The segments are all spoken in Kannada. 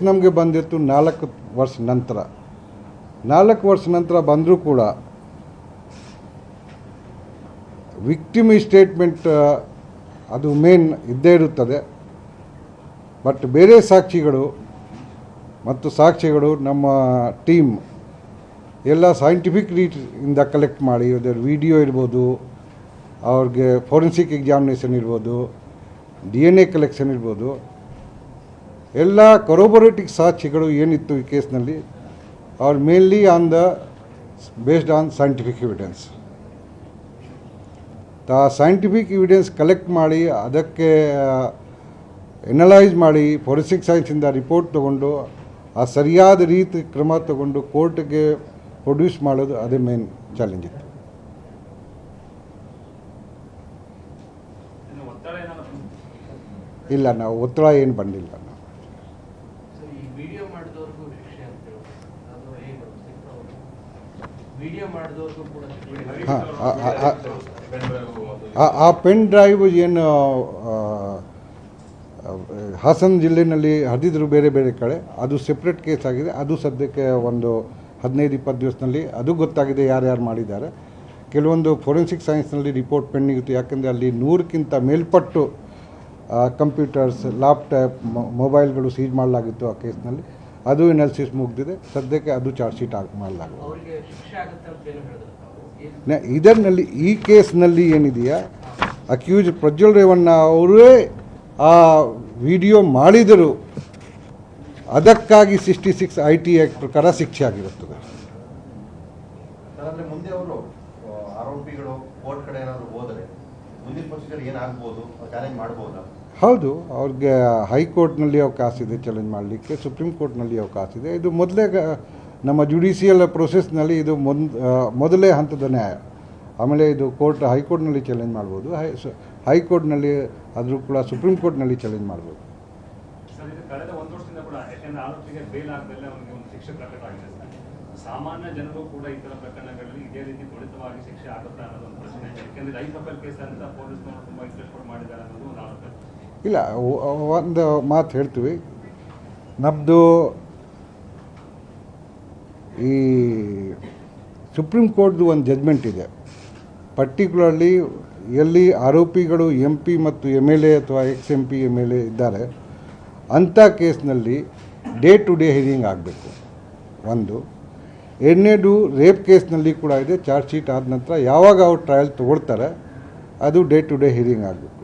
ನಮಗೆ ಬಂದಿತ್ತು 4 ವರ್ಷ ನಂತರ. 4 ವರ್ಷ ನಂತರ ಬಂದರೂ ಕೂಡ ವಿಕ್ಟಿಮ್ ಸ್ಟೇಟ್ಮೆಂಟ್ ಅದು ಮೇನ್ ಇದ್ದೇ ಇರುತ್ತದೆ. ಬಟ್ ಬೇರೆ ಸಾಕ್ಷಿಗಳು ನಮ್ಮ ಟೀಮ್ ಎಲ್ಲ ಸೈಂಟಿಫಿಕ್ ರೀತಿಯಿಂದ ಕಲೆಕ್ಟ್ ಮಾಡಿ, ಅದರ ವಿಡಿಯೋ ಇರ್ಬೋದು, ಅವ್ರಿಗೆ ಫೋರೆನ್ಸಿಕ್ ಎಕ್ಸಾಮಿನೇಷನ್ ಇರ್ಬೋದು, DNA ಕಲೆಕ್ಷನ್ ಇರ್ಬೋದು, ಎಲ್ಲ ಕೊರೋಬೊರೇಟಿವ್ ಸಾಕ್ಷಿಗಳು ಏನಿತ್ತು ಈ ಕೇಸ್ನಲ್ಲಿ ಅವ್ರು mainly based on scientific evidence. Scientific evidence collect ಮಾಡಿ ಅದಕ್ಕೆ ಎನಲೈಸ್ ಮಾಡಿ ಫೋರೆನ್ಸಿಕ್ ಸೈನ್ಸಿಂದ ರಿಪೋರ್ಟ್ ತೊಗೊಂಡು ಆ ಸರಿಯಾದ ರೀತಿ ಕ್ರಮ ತಗೊಂಡು ಕೋರ್ಟ್ಗೆ ಪ್ರೊಡ್ಯೂಸ್ ಮಾಡೋದು ಅದೇ ಮೇನ್ ಚಾಲೆಂಜ್ ಇತ್ತು. ಇಲ್ಲ, ನಾವು ಒತ್ತಡ ಏನು ಬಂದಿಲ್ಲ. ಆ ಪೆನ್ ಡ್ರೈವ್ ಏನು ಹಾಸನ ಜಿಲ್ಲೆಯಲ್ಲಿ ಹರಿದಿದ್ರು ಬೇರೆ ಬೇರೆ ಕಡೆ, ಅದು ಸೆಪ್ರೇಟ್ ಕೇಸ್ ಆಗಿದೆ. ಅದು ಸದ್ಯಕ್ಕೆ ಒಂದು 15-20 ದಿವಸದಲ್ಲಿ ಅದು ಗೊತ್ತಾಗಿದೆ ಯಾರ್ಯಾರು ಮಾಡಿದ್ದಾರೆ. ಕೆಲವೊಂದು ಫೋರೆನ್ಸಿಕ್ ಸೈನ್ಸ್ನಲ್ಲಿ ರಿಪೋರ್ಟ್ ಪೆಂಡಿಂಗ್ ಇತ್ತು, ಯಾಕೆಂದರೆ ಅಲ್ಲಿ 100ಕ್ಕಿಂತ ಮೇಲ್ಪಟ್ಟು ಕಂಪ್ಯೂಟರ್ಸ್, ಲ್ಯಾಪ್ಟಾಪ್, ಮೊಬೈಲ್ಗಳು ಸೀಜ್ ಮಾಡಲಾಗಿತ್ತು ಆ ಕೇಸ್ನಲ್ಲಿ. ಅದು ಎನಾಲಿಸಿಸ್ ಮುಗಿದಿದೆ. ಸದ್ಯಕ್ಕೆ ಅದು ಚಾರ್ಜ್ ಶೀಟ್ ಮಾಡಲಾಗಿದೆ. ಇದರಲ್ಲಿ ಈ ಕೇಸ್ನಲ್ಲಿ ಏನಿದೆಯಾ, ಅಕ್ಯೂಸ್ ಪ್ರಜ್ವಲ್ ರೇವಣ್ಣ ಅವರೇ ಆ ವಿಡಿಯೋ ಮಾಡಿದರು, ಅದಕ್ಕಾಗಿ 66 IT ಆ್ಯಕ್ಟ್ ಪ್ರಕಾರ ಶಿಕ್ಷೆ ಆಗಿರುತ್ತದೆ. ಮುಂದೆ ಅವರು ಆರೋಪಿಗಳು ಕೋರ್ಟ್ ಕಡೆ ಏನಾದರೂ ಹೋದರೆ ಮುಂದಿನ ಪ್ರೊಸೀಜರ್ ಏನಾಗ್ಬೋದು, ಚಾಲೆಂಜ್ ಮಾಡ್ಬೋದಾ? ಹೌದು, ಅವ್ರಿಗೆ ಹೈಕೋರ್ಟ್ನಲ್ಲಿ ಅವಕಾಶ ಇದೆ ಚಾಲೆಂಜ್ ಮಾಡಲಿಕ್ಕೆ, ಸುಪ್ರೀಂ ಕೋರ್ಟ್ನಲ್ಲಿ ಅವಕಾಶ ಇದೆ. ಇದು ಮೊದಲೇ ನಮ್ಮ ಜುಡಿಷಿಯಲ್ ಪ್ರೊಸೆಸ್ನಲ್ಲಿ ಇದು ಮೊದಲೇ ಹಂತದ ನ್ಯಾಯ. ಆಮೇಲೆ ಇದು ಹೈಕೋರ್ಟ್ನಲ್ಲಿ ಚಾಲೆಂಜ್ ಮಾಡ್ಬೋದು, ಹೈಕೋರ್ಟ್ನಲ್ಲಿ ಆದರೂ ಕೂಡ ಸುಪ್ರೀಂ ಕೋರ್ಟ್ನಲ್ಲಿ ಚಾಲೆಂಜ್ ಮಾಡ್ಬೋದು. ಕಳೆದ 1 ವರ್ಷದಿಂದ ಕೂಡ ಯಾಕೆಂದರೆ ಆರೋಪಿಗೆ ಬೇಲ್ ಆಗದಲ್ಲೇ ಅವನಿಗೆ ಒಂದು ಶಿಕ್ಷೆ ಪ್ರಕಟ ಆಗಿದೆ. ಸಾಮಾನ್ಯ ಜನರು ಕೂಡ ಈ ಥರ ಪ್ರಕರಣಗಳಲ್ಲಿ ಇದೇ ರೀತಿ ತ್ವರಿತವಾಗಿ ಶಿಕ್ಷೆ ಆಗುತ್ತಾ ಅನ್ನೋದು ಒಂದು ಪ್ರಶ್ನೆ. ಯಾಕೆಂದರೆ ಹೈ ಪ್ರೊಫೈಲ್ ಕೇಸ್ ಅಂತ ಪೊಲೀಸ್ನವರು ತುಂಬ ಇಂಟ್ರೆಸ್ಟ್ ಮಾಡಿದ್ದಾರೆ ಅನ್ನೋದು ಒಂದು ಆರೋಪ. ಇಲ್ಲ, ಒಂದು ಮಾತು ಹೇಳ್ತೀವಿ, ನಮ್ಮದು ಈ ಸುಪ್ರೀಂ ಕೋರ್ಟ್ದು ಒಂದು ಜಡ್ಜ್ಮೆಂಟ್ ಇದೆ. ಪರ್ಟಿಕ್ಯುಲರ್ಲಿ ಎಲ್ಲಿ ಆರೋಪಿಗಳು MP ಮತ್ತು MLA ಅಥವಾ ex-MP MLA ಇದ್ದಾರೆ ಅಂಥ ಕೇಸ್ನಲ್ಲಿ ಡೇ ಟು ಡೇ ಹಿಯರಿಂಗ್ ಆಗಬೇಕು. ಒಂದು. ಎರಡನೇದು ರೇಪ್ ಕೇಸ್ನಲ್ಲಿ ಕೂಡ ಇದೆ. ಚಾರ್ಜ್ ಶೀಟ್ ಆದ ನಂತರ ಯಾವಾಗ ಅವ್ರು ಟ್ರಯಲ್ ತೊಗೊಳ್ತಾರೆ ಅದು ಡೇ ಟು ಡೇ ಹಿಯರಿಂಗ್ ಆಗಬೇಕು.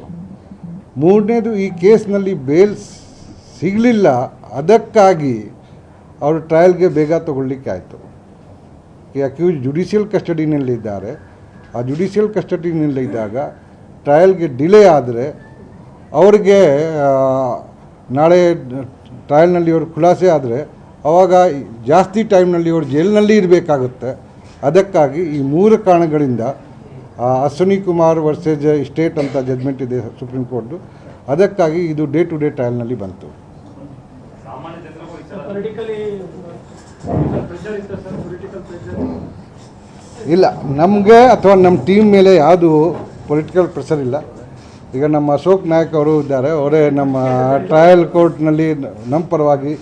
ಮೂರನೇದು, ಈ ಕೇಸ್ನಲ್ಲಿ ಬೇಲ್ ಸಿಗಲಿಲ್ಲ, ಅದಕ್ಕಾಗಿ ಅವರು ಟ್ರಯಲ್ಗೆ ಬೇಗ ತೊಗೊಳ್ಲಿಕ್ಕೆ ಆಯಿತು. ಈ ಅಕ್ಯೂಸ್ ಜುಡಿಷಿಯಲ್ ಕಸ್ಟಡಿನಲ್ಲಿದ್ದಾರೆ. ಆ ಜುಡಿಷಿಯಲ್ ಕಸ್ಟಡಿನಲ್ಲಿದ್ದಾಗ ಟ್ರಯಲ್ಗೆ ಡಿಲೇ ಆದರೆ ಅವ್ರಿಗೆ ನಾಳೆ ಟ್ರಯಲ್ನಲ್ಲಿ ಅವ್ರ ಖುಲಾಸೆ ಆದರೆ ಆವಾಗ ಜಾಸ್ತಿ ಟೈಮ್ನಲ್ಲಿ ಅವ್ರು ಜೈಲಿನಲ್ಲಿ ಇರಬೇಕಾಗುತ್ತೆ. ಅದಕ್ಕಾಗಿ ಈ 3 ಕಾರಣಗಳಿಂದ ಅಶ್ವಿನಿ ಕುಮಾರ್ ವರ್ಸೇಜ್ ಸ್ಟೇಟ್ ಅಂತ ಜಡ್ಜ್ಮೆಂಟ್ ಇದೆ ಸುಪ್ರೀಂ ಕೋರ್ಟ್ದು, ಅದಕ್ಕಾಗಿ ಇದು ಡೇ ಟು ಡೇ ಟ್ರಯಲ್ನಲ್ಲಿ ಬಂತು. ಇಲ್ಲ, ನಮಗೆ ಅಥವಾ ನಮ್ಮ ಟೀಮ್ ಮೇಲೆ ಯಾವುದು ಪೊಲಿಟಿಕಲ್ ಪ್ರೆಷರ್ ಇಲ್ಲ. ಈಗ ನಮ್ಮ ಅಶೋಕ್ ನಾಯಕ್ ಅವರು ಇದ್ದಾರೆ, ಅವರೇ ನಮ್ಮ ಟ್ರಯಲ್ ಕೋರ್ಟ್ನಲ್ಲಿ ನಮ್ಮ ಪರವಾಗಿ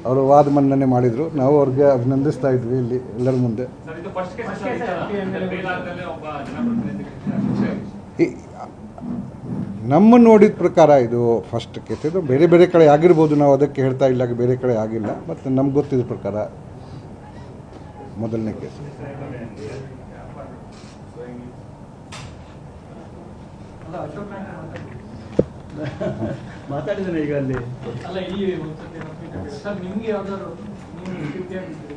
ಅವರು ವಾದ ಮನ್ನಣೆ ಮಾಡಿದರು. ನಾವು ಅವ್ರಿಗೆ ಅಭಿನಂದಿಸ್ತಾ ಇದ್ವಿ ಇಲ್ಲಿ ಎಲ್ಲರ ಮುಂದೆ. ನಮ್ಮ ನೋಡಿದ ಪ್ರಕಾರ ಇದು ಫಸ್ಟ್ ಕೇಸ್. ಇದು ಬೇರೆ ಬೇರೆ ಕಡೆ ಆಗಿರ್ಬೋದು, ನಾವು ಅದಕ್ಕೆ ಹೇಳ್ತಾ ಇಲ್ಲ, ಬೇರೆ ಕಡೆ ಆಗಿಲ್ಲ. ಮತ್ತು ನಮ್ಗೆ ಗೊತ್ತಿದ್ದ ಪ್ರಕಾರ ಮೊದಲನೇ ಕೇಸ್. ಮಾತಾಡಿದ್ದೇನೆ ಈಗ ಅಲ್ಲಿ. ಅಲ್ಲ, ಇಲ್ಲಿ ಸರ್ ನಿಮ್ಗೆ ಯಾವ್ದಾದ್ರು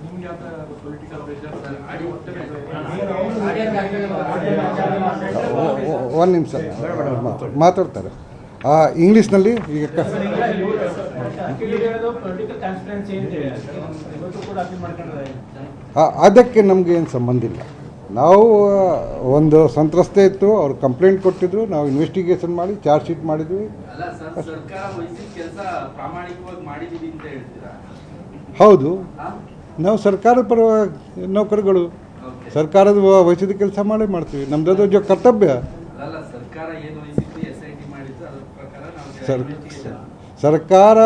ನಿಮ್ಗೆ ಯಾವ್ದಾದ್ರು ಪೊಲಿಟಿಕಲ್ ಪ್ರೆಷರ್ ಒಂದು ನಿಮಿಷ ಮಾತಾಡ್ತಾರೆ ಇಂಗ್ಲೀಷ್ನಲ್ಲಿ. ಈಗ ಅದಕ್ಕೆ ನಮಗೆ ಏನು ಸಂಬಂಧ ಇಲ್ಲ. ನಾವು ಒಂದು ಸಂತ್ರಸ್ತೆ ಇತ್ತು, ಅವ್ರು ಕಂಪ್ಲೇಂಟ್ ಕೊಟ್ಟಿದ್ರು, ನಾವು ಇನ್ವೆಸ್ಟಿಗೇಷನ್ ಮಾಡಿ ಚಾರ್ಜ್ ಶೀಟ್ ಮಾಡಿದ್ವಿ. ಹೌದು, ನಾವು ಸರ್ಕಾರದ ಪರ ನೌಕರಗಳು, ಸರ್ಕಾರದ ವಹಿಸಿದ ಕೆಲಸ ಮಾಡೇ ಮಾಡ್ತೀವಿ. ನಮ್ದು ಕರ್ತವ್ಯ. ಸರ್ಕಾರ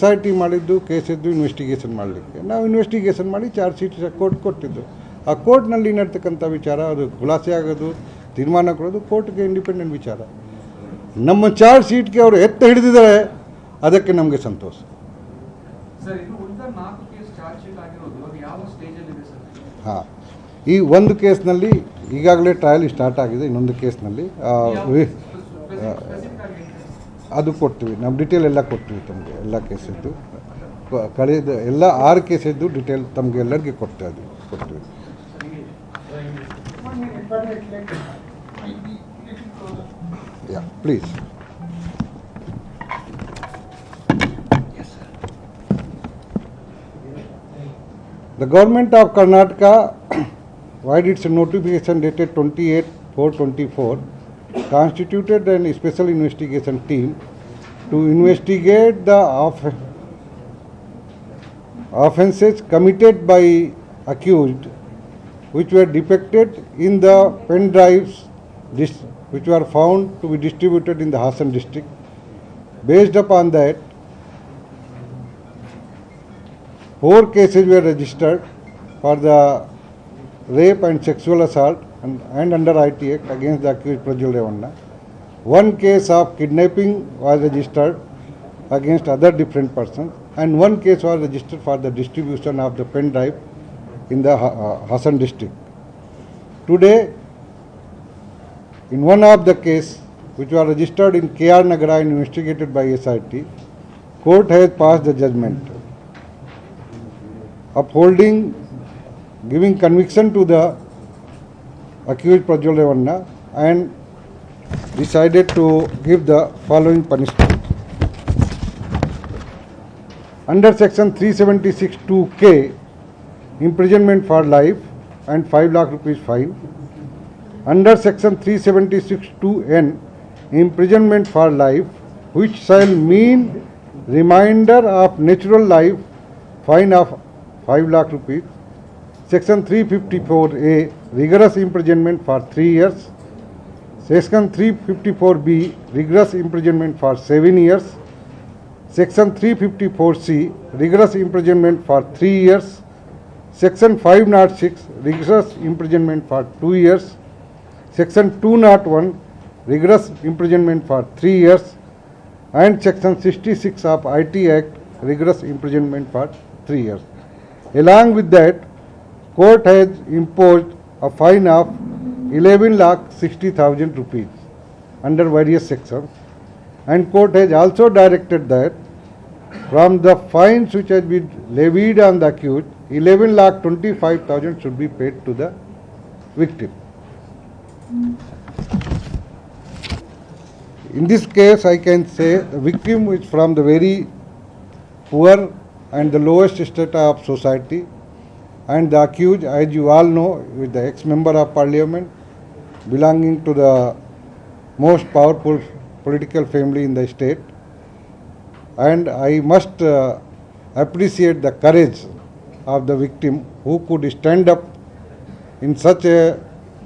SIT ಮಾಡಿದ್ದು ಕೇಸಿದ್ದು ಇನ್ವೆಸ್ಟಿಗೇಷನ್ ಮಾಡಲಿಕ್ಕೆ. ನಾವು ಇನ್ವೆಸ್ಟಿಗೇಷನ್ ಮಾಡಿ ಚಾರ್ಜ್ ಶೀಟ್ ಕೋರ್ಟ್ ಕೊಟ್ಟಿದ್ದು. ಆ ಕೋರ್ಟ್ನಲ್ಲಿ ನಡ್ತಕ್ಕಂಥ ವಿಚಾರ ಅದು ಖುಲಾಸೆ ಆಗೋದು, ತೀರ್ಮಾನ ಕೊಡೋದು ಕೋರ್ಟ್ಗೆ ಇಂಡಿಪೆಂಡೆಂಟ್ ವಿಚಾರ. ನಮ್ಮ ಚಾರ್ಜ್ ಶೀಟ್ಗೆ ಅವರು ಎತ್ತು ಹಿಡಿದಿದ್ದಾರೆ, ಅದಕ್ಕೆ ನಮಗೆ ಸಂತೋಷ. ಸರ್, ಇದು ಉಳಿದ 4 ಕೇಸ್ ಚಾರ್ಜ್ ಶೀಟ್ ಆಗಿರೋದು ಅದು ಯಾವ ಸ್ಟೇಜಲ್ಲಿ ಇದೆ ಸರ್? ಹಾಂ, ಈ ಒಂದು ಕೇಸ್ನಲ್ಲಿ ಈಗಾಗಲೇ ಟ್ರಯಲ್ ಸ್ಟಾರ್ಟ್ ಆಗಿದೆ. ಇನ್ನೊಂದು ಕೇಸ್ನಲ್ಲಿ ಅದು ಕೊಡ್ತೀವಿ, ನಾವು ಡಿಟೇಲ್ ಎಲ್ಲ ಕೊಡ್ತೀವಿ ತಮಗೆ. ಎಲ್ಲ ಕೇಸಿದ್ದು ಕಳೆದ ಎಲ್ಲ 6 ಕೇಸಿದ್ದು ಡಿಟೇಲ್ ತಮಗೆ ಎಲ್ಲರಿಗೆ ಕೊಡ್ತೀವಿ. ಯಾ, please. The Government of Karnataka, via its notification dated 28/4/24, constituted a special investigation team to investigate the offences committed by accused, which were depicted in the pen drives which were found to be distributed in the Hassan district. Based upon that, 4 cases were registered for the rape and sexual assault and under IT Act against the accused Prajwal Revanna. 1 case of kidnapping was registered against other different persons, and 1 case was registered for the distribution of the pen drive in the Hassan district. Today, in one of the case which was registered in KR Nagara and investigated by SIT, court has passed the judgment upholding, giving conviction to the accused Prajwal Revanna and decided to give the following punishment. Under section 376(2)(k), imprisonment for life and 5 lakh rupees fine. Under section 376(2)(n), imprisonment for life, which shall mean remainder of natural life, fine of 5 lakh rupees. Section 354(a), rigorous imprisonment for 3 years. Section 354(b), rigorous imprisonment for 7 years. Section 354(c), rigorous imprisonment for 3 years. Section 506, rigorous imprisonment for 2 years. Section 201, rigorous imprisonment for 3 years. And Section 66 of IT Act, rigorous imprisonment for 3 years. Along with that, court has imposed a fine of 11,60,000 rupees under various sections, and court has also directed that from the fines which has been levied on the accused, 11,25,000 should be paid to the victim. In this case, I can say the victim is from the very poor and the lowest strata of society, and the accused, as you all know, is the ex-member of parliament belonging to the most powerful political family in the state. And I must appreciate the courage of the victim, who could stand up in such a